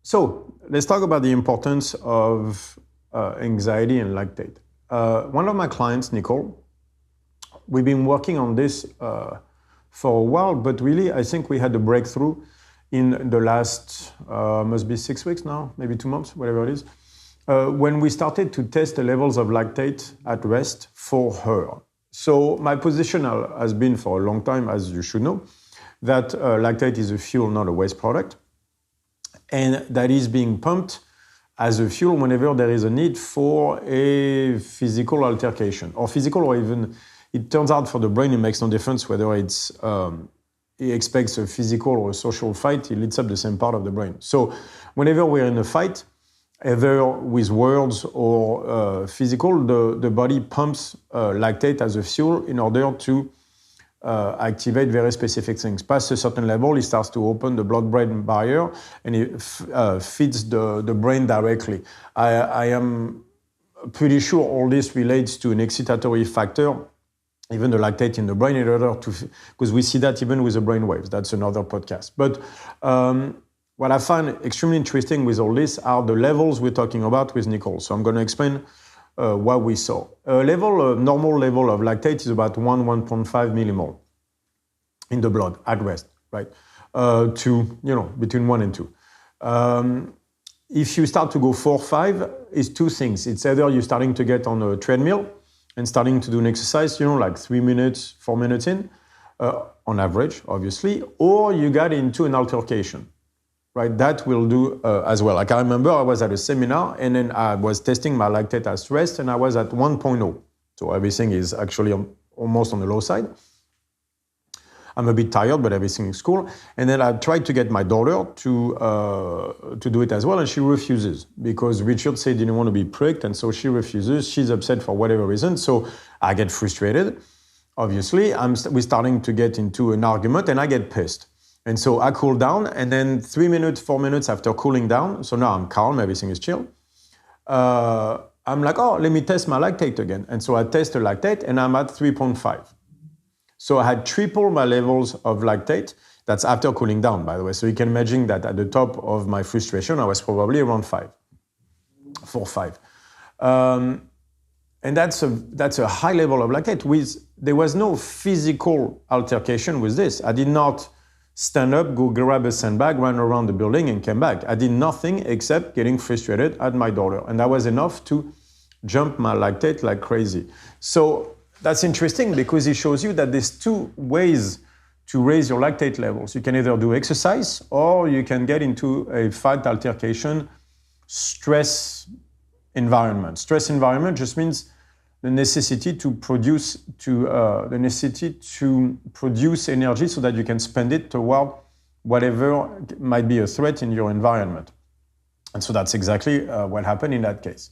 So let's talk about the importance of anxiety and lactate. One of my clients, Nycole, we've been working on this for a while, but really I think we had a breakthrough in the last, must be 6 weeks now, maybe 2 months, whatever it is, when we started to test the levels of lactate at rest for her. So my position has been for a long time, as you should know, that lactate is a fuel, not a waste product, and that is being pumped as a fuel whenever there is a need for a physical altercation, or physical, or even, it turns out for the brain, it makes no difference whether it's, he expects a physical or a social fight, it leads up the same part of the brain. So whenever we're in a fight, either with words or physical, the body pumps lactate as a fuel in order to activate very specific things. Past a certain level, it starts to open the blood-brain barrier and it feeds the brain directly. I am pretty sure all this relates to an excitatory factor, even the lactate in the brain, in order to, because we see that even with the brain waves. That's another podcast. But what I find extremely interesting with all this are the levels we're talking about with Nycole. So I'm going to explain what we saw. A normal level of lactate is about 1.5 millimole in the blood at rest, right? Between 1 and 2. If you start to go 4, 5, it's two things. It's either you're starting to get on a treadmill and starting to do an exercise, like 3 minutes, 4 minutes in, on average, obviously, or you got into an altercation. Right, that will do as well. Like I remember I was at a seminar and then I was testing my lactate at rest and I was at 1.0. So everything is actually almost on the low side. I'm a bit tired, but everything is cool. And then I tried to get my daughter to do it as well, and she refuses because Richard said he didn't want to be pricked, and so she refuses. She's upset for whatever reason, so I get frustrated. Obviously, we're starting to get into an argument, and I get pissed. And so I cool down, and then 3 minutes, 4 minutes after cooling down, so now I'm calm, everything is chill, I'm like, let me test my lactate again. And so I test the lactate, and I'm at 3.5. So I had triple my levels of lactate. That's after cooling down, by the way. So you can imagine that at the top of my frustration, I was probably around 4, 5. And that's a high level of lactate. There was no physical altercation with this. I did not stand up, go grab a sandbag, run around the building, and came back. I did nothing except getting frustrated at my daughter. And that was enough to jump my lactate like crazy. So that's interesting because it shows you that there's two ways to raise your lactate levels. You can either do exercise or you can get into a fight, altercation, stress environment. Stress environment just means the necessity to produce energy so that you can spend it toward whatever might be a threat in your environment. And so that's exactly what happened in that case.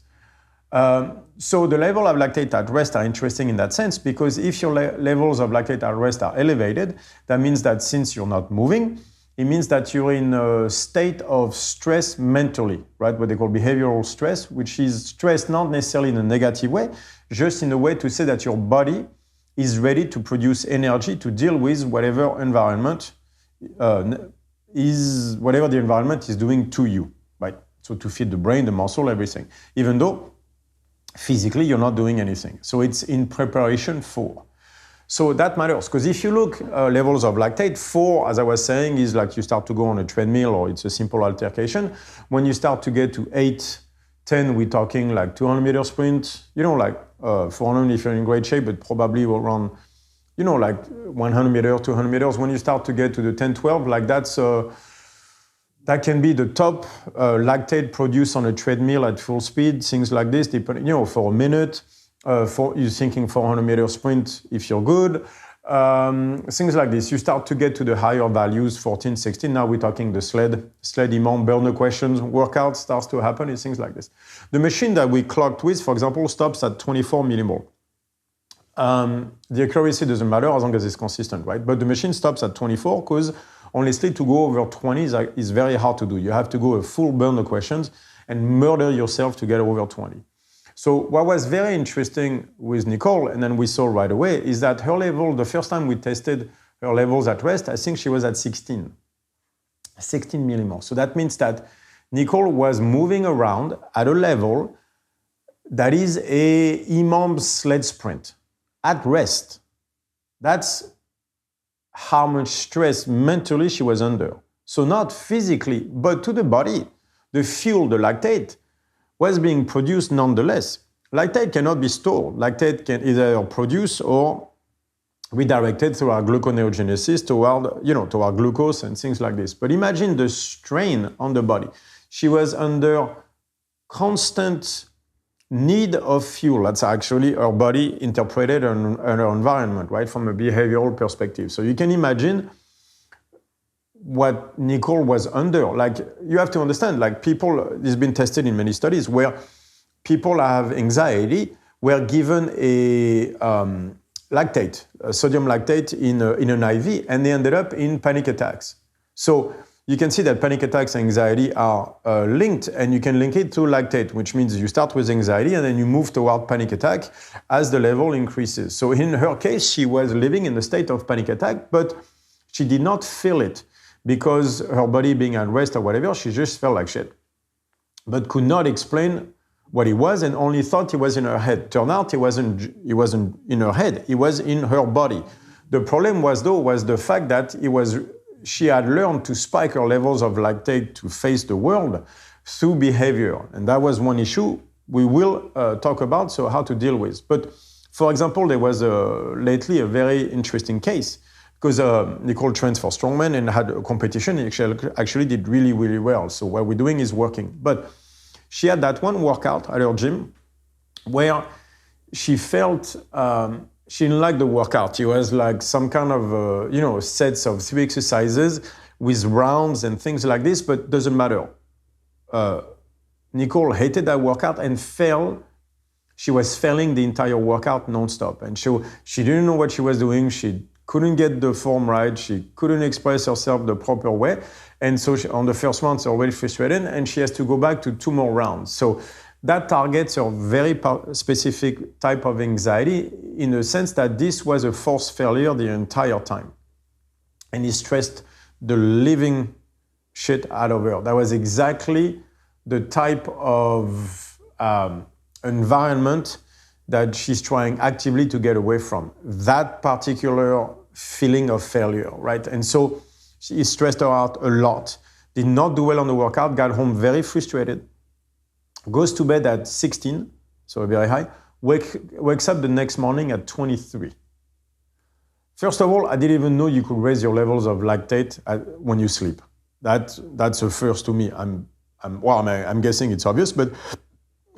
So the level of lactate at rest are interesting in that sense because if your levels of lactate at rest are elevated, that means that since you're not moving, it means that you're in a state of stress mentally, right? What they call behavioral stress, which is stress not necessarily in a negative way, just in a way to say that your body is ready to produce energy to deal with whatever environment whatever the environment is doing to you, right? So to feed the brain, the muscle, everything, even though physically you're not doing anything. So it's in preparation for. So that matters, because if you look levels of lactate, 4, as I was saying, is like you start to go on a treadmill or it's a simple altercation. When you start to get to 8, 10, we're talking like 200-meter sprint, like 400 if you're in great shape, but probably around, like 100 meters, 200 meters. When you start to get to the 10, 12, like that can be the top lactate produced on a treadmill at full speed, things like this, depending, for a minute. You're thinking 400-meter sprint if you're good. Things like this. You start to get to the higher values, 14, 16. Now we're talking the sled imam, burner questions, workout starts to happen, and things like this. The machine that we clocked with, for example, stops at 24 millimole. The accuracy doesn't matter as long as it's consistent, right? But the machine stops at 24 because honestly, to go over 20 is very hard to do. You have to go a full burner questions and murder yourself to get over 20. So what was very interesting with Nycole, and then we saw right away, is that her level, the first time we tested her levels at rest, I think she was at 16 millimole. So that means that Nycole was moving around at a level that is a Imam sled sprint at rest. That's how much stress mentally she was under. So not physically, but to the body. The fuel, the lactate, was being produced nonetheless. Lactate cannot be stored. Lactate can either produce or redirected through our gluconeogenesis toward glucose and things like this. But imagine the strain on the body. She was under constant need of fuel. That's actually her body interpreted on her environment, right, from a behavioral perspective. So you can imagine what Nycole was under. Like, you have to understand, like, people, it's been tested in many studies where people have anxiety were given a lactate, sodium lactate in an IV, and they ended up in panic attacks. So you can see that panic attacks and anxiety are linked, and you can link it to lactate, which means you start with anxiety and then you move toward panic attack as the level increases. So in her case, she was living in a state of panic attack, but she did not feel it because her body being at rest or whatever, she just felt like shit, but could not explain what it was and only thought it was in her head. Turned out it wasn't in her head, it was in her body. The problem was the fact that she had learned to spike her levels of lactate to face the world through behavior. And that was one issue we will talk about, so how to deal with. But for example, there was lately a very interesting case because Nycole trains for strongmen and had a competition. He actually did really, really well. So what we're doing is working. But she had that one workout at her gym where she felt she didn't like the workout. It was like some kind of, sets of 3 exercises with rounds and things like this, but doesn't matter. Nycole hated that workout and she was failing the entire workout nonstop. And she didn't know what she was doing. She couldn't get the form right. She couldn't express herself the proper way. And so on the first round, she's already frustrated, and she has to go back to 2 more rounds. So that targets a very specific type of anxiety in the sense that this was a forced failure the entire time. And it stressed the living shit out of her. That was exactly the type of environment that she's trying actively to get away from. That particular feeling of failure, right? And so it stressed her out a lot. Did not do well on the workout, got home very frustrated, goes to bed at 16, so very high, wakes up the next morning at 23. First of all, I didn't even know you could raise your levels of lactate when you sleep. That's a first to me. I'm guessing it's obvious, but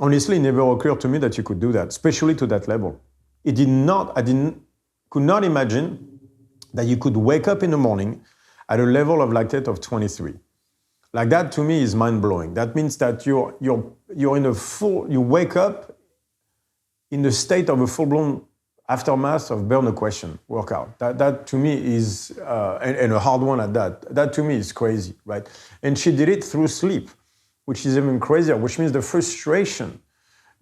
honestly, it never occurred to me that you could do that, especially to that level. I could not imagine that you could wake up in the morning at a level of lactate of 23. Like, that to me is mind-blowing. That means that you're in you wake up in the state of a full-blown aftermath of burn a question workout. That to me is, and a hard one at that. That to me is crazy, right? And she did it through sleep, which is even crazier, which means the frustration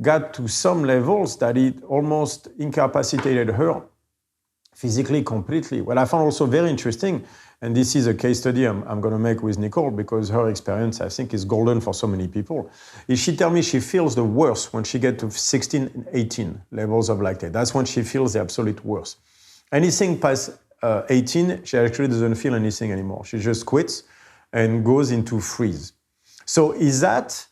got to some levels that it almost incapacitated her physically completely. What I found also very interesting, and this is a case study I'm going to make with Nycole because her experience, I think, is golden for so many people, is she tells me she feels the worst when she gets to 16 and 18 levels of lactate. That's when she feels the absolute worst. Anything past 18, she actually doesn't feel anything anymore. She just quits and goes into freeze. So is that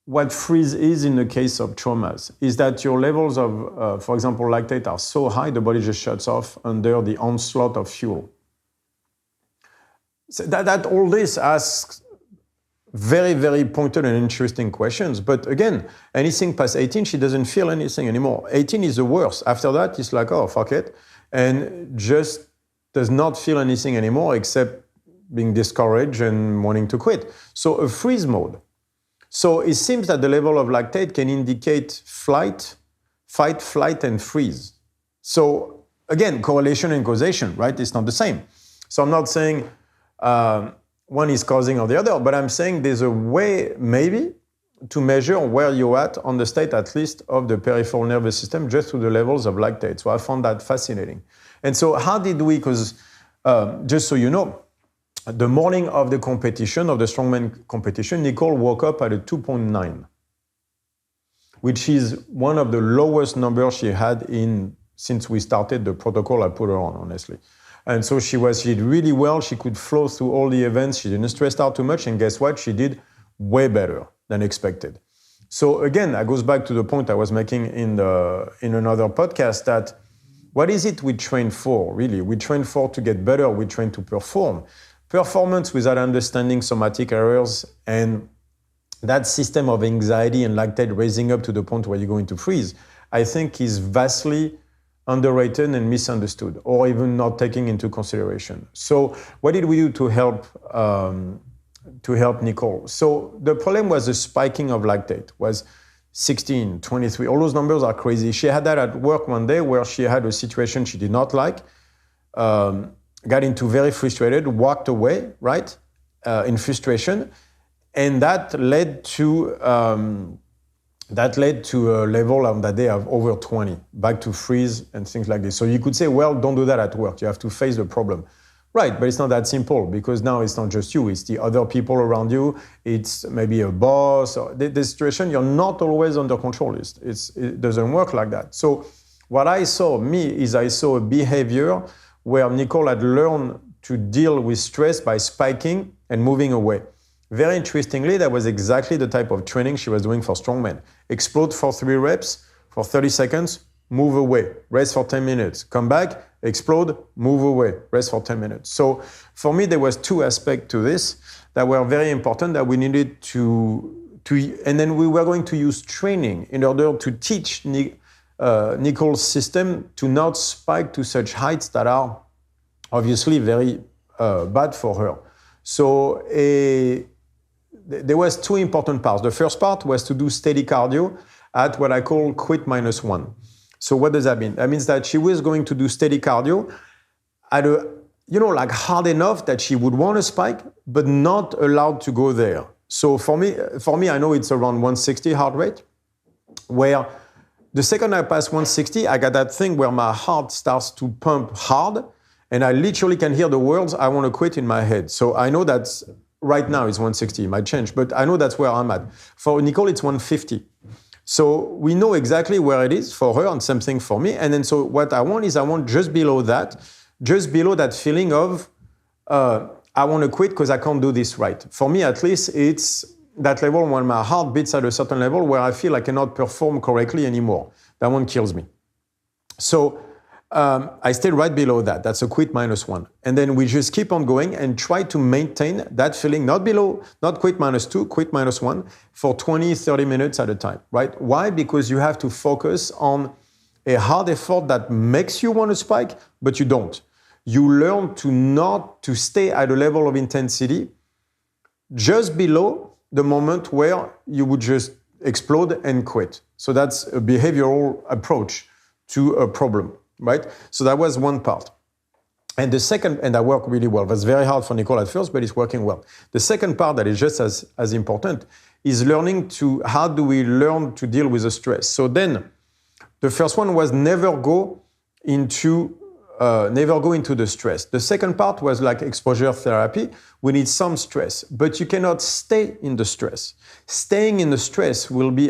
what freeze is in the case of traumas? Is that your levels of, for example, lactate are so high, the body just shuts off under the onslaught of fuel. So that all this asks very, very pointed and interesting questions. But again, anything past 18, she doesn't feel anything anymore. 18 is the worst. After that, it's like, oh, fuck it. And just does not feel anything anymore except being discouraged and wanting to quit. So a freeze mode. So it seems that the level of lactate can indicate fight, flight, and freeze. So again, correlation and causation, right? It's not the same. So I'm not saying one is causing or the other, but I'm saying there's a way maybe to measure where you're at on the state, at least, of the peripheral nervous system just through the levels of lactate. So I found that fascinating. And so how did we, because just so you know, the morning of the competition, of the strongman competition, Nycole woke up at a 2.9, which is one of the lowest numbers she had since we started the protocol I put her on, honestly. And so she did really well. She could flow through all the events. She didn't stress out too much. And guess what? She did way better than expected. So again, that goes back to the point I was making in another podcast, that what is it we train for, really? We train for to get better. We train to perform. Performance without understanding somatic errors and that system of anxiety and lactate raising up to the point where you're going to freeze, I think is vastly underrated and misunderstood, or even not taken into consideration. So what did we do to help Nycole? So the problem was the spiking of lactate, was 16, 23, all those numbers are crazy. She had that at work one day where she had a situation she did not like, got into very frustrated, walked away, right, in frustration, and that led to a level on that day of over 20, back to freeze and things like this. So you could say, well, don't do that at work. You have to face the problem. Right, but it's not that simple, because now it's not just you, it's the other people around you, it's maybe a boss, or the situation, you're not always under control. It doesn't work like that. So what I saw a behavior where Nycole had learned to deal with stress by spiking and moving away. Very interestingly, that was exactly the type of training she was doing for strongmen. Explode for 3 reps, for 30 seconds, move away, rest for 10 minutes, come back, explode, move away, rest for 10 minutes. So for me, there was 2 aspects to this that were very important that we needed to and then we were going to use training in order to teach Nycole's system to not spike to such heights that are obviously very bad for her. So there was 2 important parts. The first part was to do steady cardio at what I call quit -1. So what does that mean? That means that she was going to do steady cardio at like hard enough that she would want to spike, but not allowed to go there. So for me, I know it's around 160 heart rate, where the second I pass 160, I got that thing where my heart starts to pump hard, and I literally can hear the words, I want to quit, in my head. So I know that's right now it's 160, it might change, but I know that's where I'm at. For Nycole, it's 150. So we know exactly where it is for her, and same thing for me. And then so what I want just below that feeling of I want to quit because I can't do this right. For me, at least, it's that level when my heart beats at a certain level where I feel I cannot perform correctly anymore. That one kills me. So I stay right below that. That's a quit -1. And then we just keep on going and try to maintain that feeling, not quit -2, quit -1 for 20, 30 minutes at a time, right? Why? Because you have to focus on a hard effort that makes you want to spike, but you don't. You learn to stay at a level of intensity just below the moment where you would just explode and quit. So that's a behavioral approach to a problem. Right? So that was one part. And the second, and that worked really well. It was very hard for Nycole at first, but it's working well. The second part that is just as important is how do we learn to deal with the stress? So then the first one was never go into the stress. The second part was like exposure therapy. We need some stress, but you cannot stay in the stress. Staying in the stress will be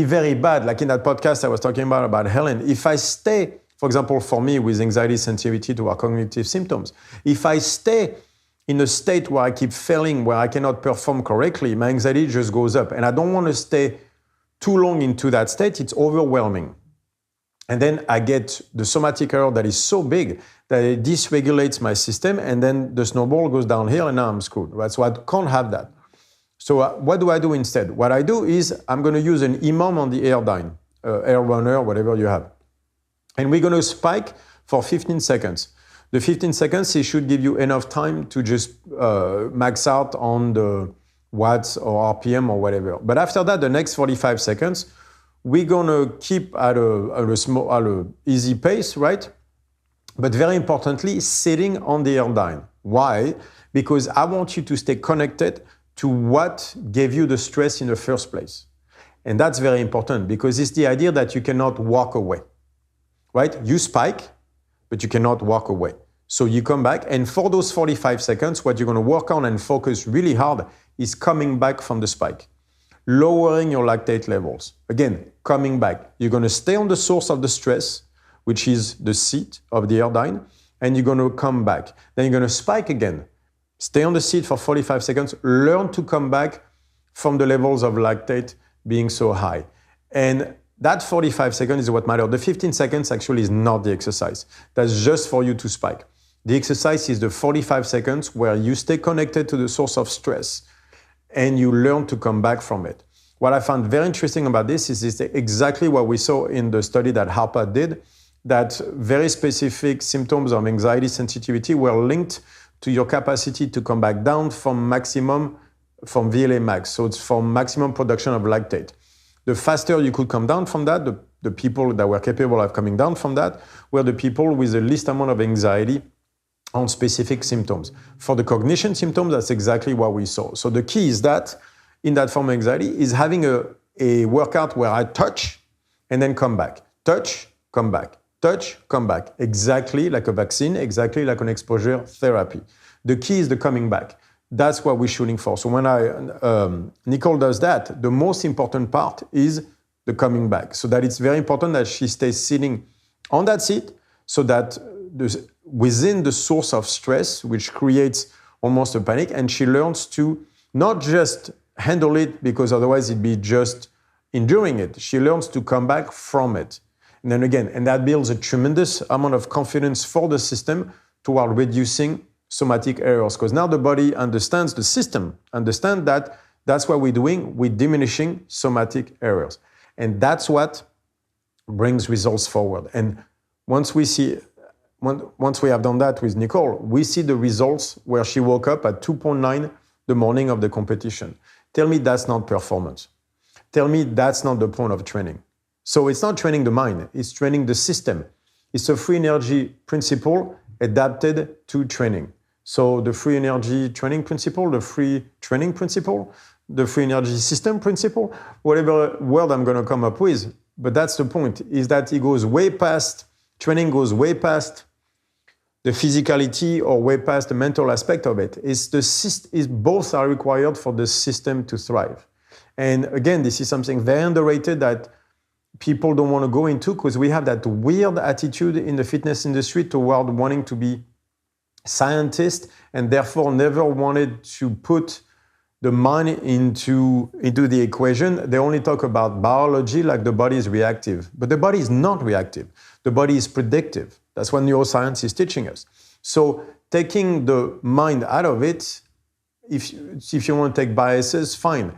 very bad. Like in that podcast I was talking about Helen, if I stay, for example, for me with anxiety sensitivity to our cognitive symptoms, if I stay in a state where I keep failing, where I cannot perform correctly, my anxiety just goes up. And I don't want to stay too long into that state. It's overwhelming. And then I get the somatic error that is so big that it dysregulates my system, and then the snowball goes downhill and now I'm screwed, right? So I can't have that. So what do I do instead? What I do is I'm going to use an imam on the airdyne, air runner, whatever you have. And we're going to spike for 15 seconds. The 15 seconds, it should give you enough time to just max out on the watts or RPM or whatever. But after that, the next 45 seconds, we're going to keep at a easy pace, right? But very importantly, sitting on the airdyne. Why? Because I want you to stay connected to what gave you the stress in the first place. And that's very important because it's the idea that you cannot walk away, right? You spike, but you cannot walk away. So you come back, and for those 45 seconds, what you're going to work on and focus really hard is coming back from the spike, lowering your lactate levels. Again, coming back. You're going to stay on the source of the stress, which is the seat of the iodine, and you're going to come back. Then you're going to spike again. Stay on the seat for 45 seconds. Learn to come back from the levels of lactate being so high. And that 45 seconds is what matters. The 15 seconds actually is not the exercise. That's just for you to spike. The exercise is the 45 seconds where you stay connected to the source of stress and you learn to come back from it. What I found very interesting about this is exactly what we saw in the study that Harpa did, that very specific symptoms of anxiety sensitivity were linked to your capacity to come back down from VLA max. So it's from maximum production of lactate. The faster you could come down from that, the people that were capable of coming down from that were the people with the least amount of anxiety on specific symptoms. For the cognition symptoms, that's exactly what we saw. So the key is that in that form of anxiety is having a workout where I touch and then come back. Touch, come back. Touch, come back. Exactly like a vaccine, exactly like an exposure therapy. The key is the coming back. That's what we're shooting for. So when Nycole does that, the most important part is the coming back. So that it's very important that she stays sitting on that seat so that within the source of stress, which creates almost a panic, and she learns to not just handle it because otherwise it'd be just enduring it. She learns to come back from it. And then again, and that builds a tremendous amount of confidence for the system toward reducing somatic errors. Because now the body understands, the system understands that that's what we're doing, we're diminishing somatic errors. And that's what brings results forward. And once we have done that with Nycole, we see the results where she woke up at 2.9 the morning of the competition. Tell me that's not performance. Tell me that's not the point of training. So it's not training the mind, it's training the system. It's a free energy principle adapted to training. So the free energy training principle, the free training principle, the free energy system principle, whatever word I'm going to come up with. But that's the point, is that it goes way past, training goes way past the physicality or way past the mental aspect of it. Both are required for the system to thrive. And again, this is something very underrated that people don't want to go into because we have that weird attitude in the fitness industry toward wanting to be scientists and therefore never wanted to put the mind into the equation. They only talk about biology like the body is reactive. But the body is not reactive. The body is predictive. That's what neuroscience is teaching us. So taking the mind out of it, if you want to take biases, fine.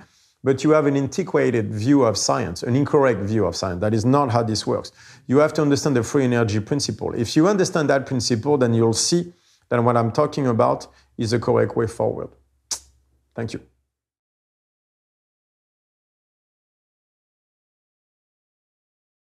But you have an antiquated view of science, an incorrect view of science. That is not how this works. You have to understand the free energy principle. If you understand that principle, then you'll see that what I'm talking about is the correct way forward. Thank you.